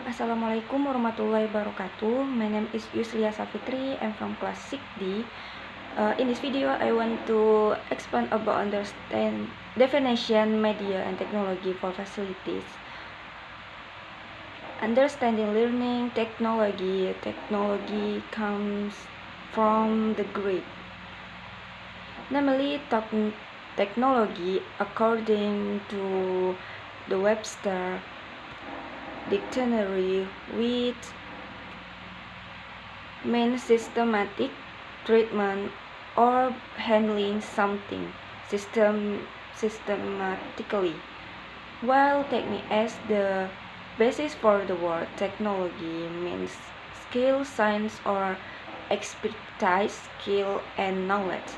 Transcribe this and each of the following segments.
Assalamualaikum warahmatullahi wabarakatuh. My name is Yuslia Safitri. I'm from class 6D. In this video, I want to expand about understand definition, media, and technology for facilities. Understanding learning technology. Technology comes from the Greek. Namely, technology, according to the Webster Dictionary, which means systematic treatment or handling something systematically, while technique as the basis for the word technology means skill, science, or expertise, skill, and knowledge.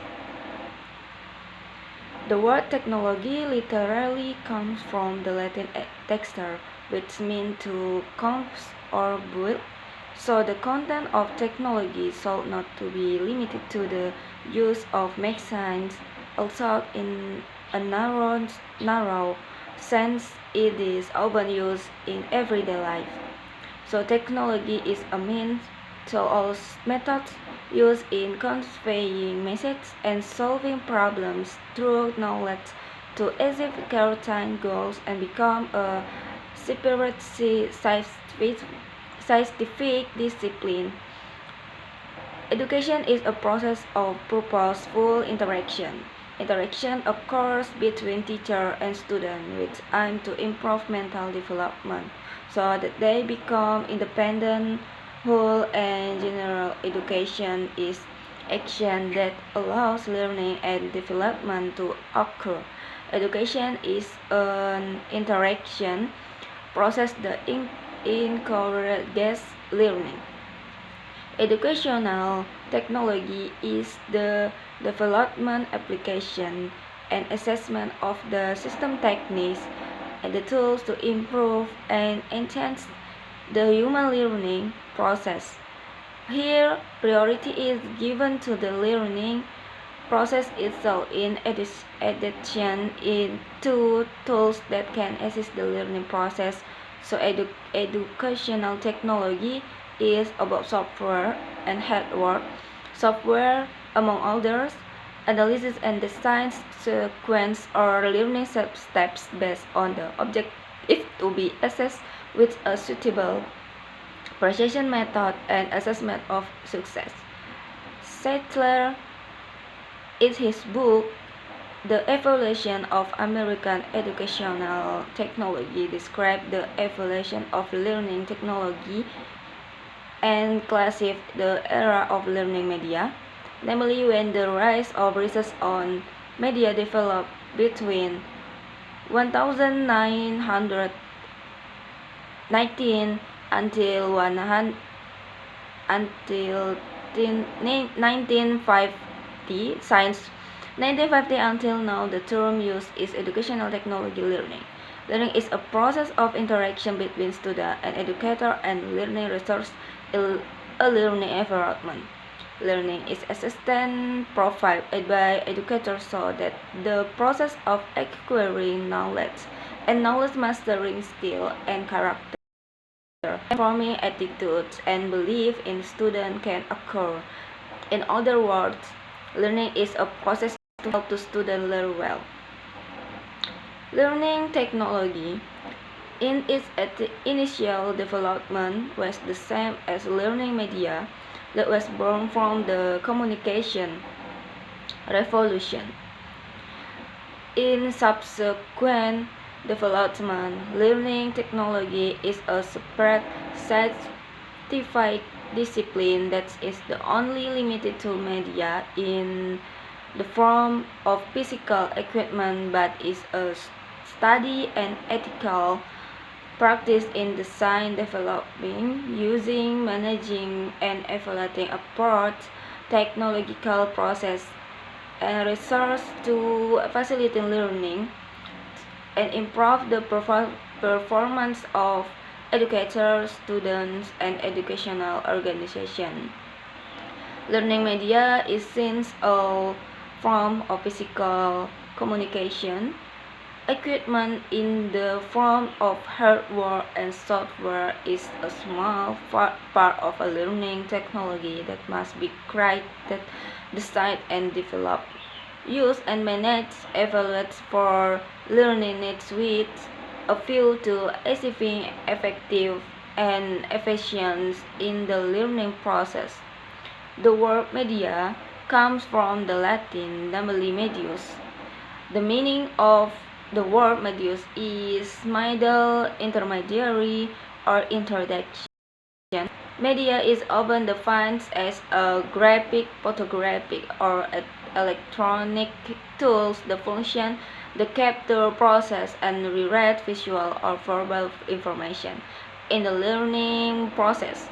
The word technology literally comes from the Latin texture, which means to compose or build. So the content of technology should not to be limited to the use of machines. Also, in a narrow sense, it is often used in everyday life. So technology is a means to all methods used in conveying messages and solving problems through knowledge to achieve certain goals and become a separate scientific discipline. Education is a process of purposeful interaction. Interaction occurs between teacher and student with aim to improve mental development so that they become independent, whole, and general education is action that allows learning and development to occur. Education is an interaction process that encourages learning. Educational technology is the development, application, and assessment of the system techniques and the tools to improve and enhance the human learning process. Here, priority is given to the learning process itself in addition to tools that can assist the learning process. So educational technology is about software and hardware. Software, among others, analysis and design sequence or learning steps based on the objective to be assessed with a suitable precision method and assessment of success. Sattler, in his book The Evolution of American Educational Technology, described the evolution of learning technology and classified the era of learning media, namely when the rise of research on media developed between 1919 until 1950. Since 1950 until now, the term used is educational technology learning. Learning is a process of interaction between student and educator and learning results in a learning environment. Learning is assistant provided by educators so that the process of acquiring knowledge and knowledge mastering skill and character and forming attitudes and belief in student can occur. In other words, learning is a process to help the student learn well. Learning technology in its initial development was the same as learning media that was born from the communication revolution. In subsequent development, learning technology is a separate scientific discipline that is the only limited to media in the form of physical equipment but is a study and ethical practice in design, developing, using, managing, and evaluating approach, technological process, and research to facilitate learning and improve the performance of educators, students, and educational organizations. Learning media is since a form of physical communication Equipment in the form of hardware and software is a small part of a learning technology that must be created, designed, and developed, used and managed, evaluated for learning needs with a view to achieving effective and efficient in the learning process. The word media comes from the Latin namely medius. The meaning of the word medius is middle, intermediary, or introduction. Media is often defined as a graphic, photographic, or electronic tools that function the capture, process, and rewrite visual or verbal information in the learning process.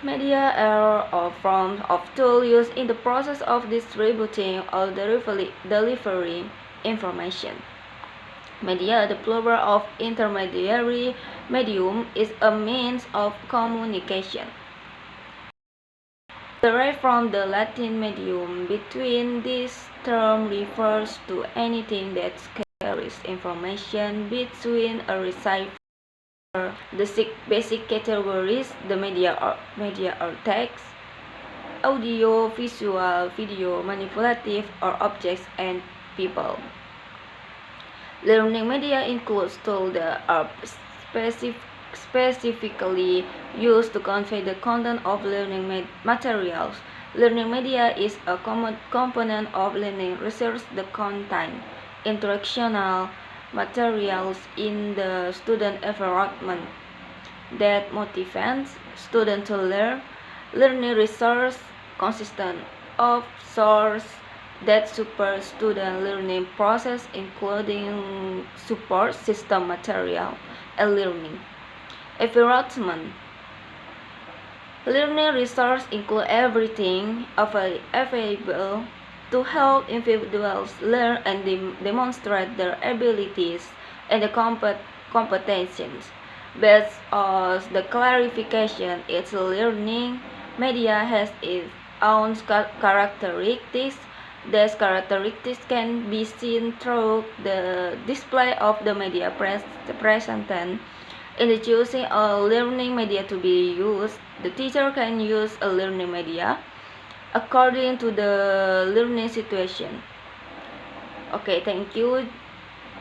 Media are a form of tool used in the process of distributing or delivering information. Media, the plural of intermediary medium, is a means of communication. Derived from the Latin medium, between this term refers to anything that carries information between a receiver. The basic categories: the media or text, audio, visual, video, manipulative or objects, and people. Learning media includes tools that are specifically used to convey the content of learning materials. Learning media is a common component of learning research that contain instructional materials in the student environment that motivates students to learn. Learning research consists of sources that support student learning process, including support system material and learning environment. Learning resources include everything available to help individuals learn and demonstrate their abilities and the competencies. Based on the clarification, its learning media has its own characteristics. These characteristics can be seen through the display of the media presented. In the choosing a learning media to be used, the teacher can use a learning media according to the learning situation. Okay, thank you.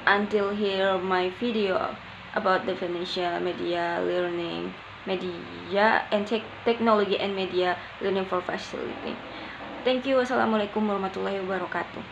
Until here my video about definition media learning, media and technology and media learning for facility. Thank you. Wassalamualaikum warahmatullahi wabarakatuh.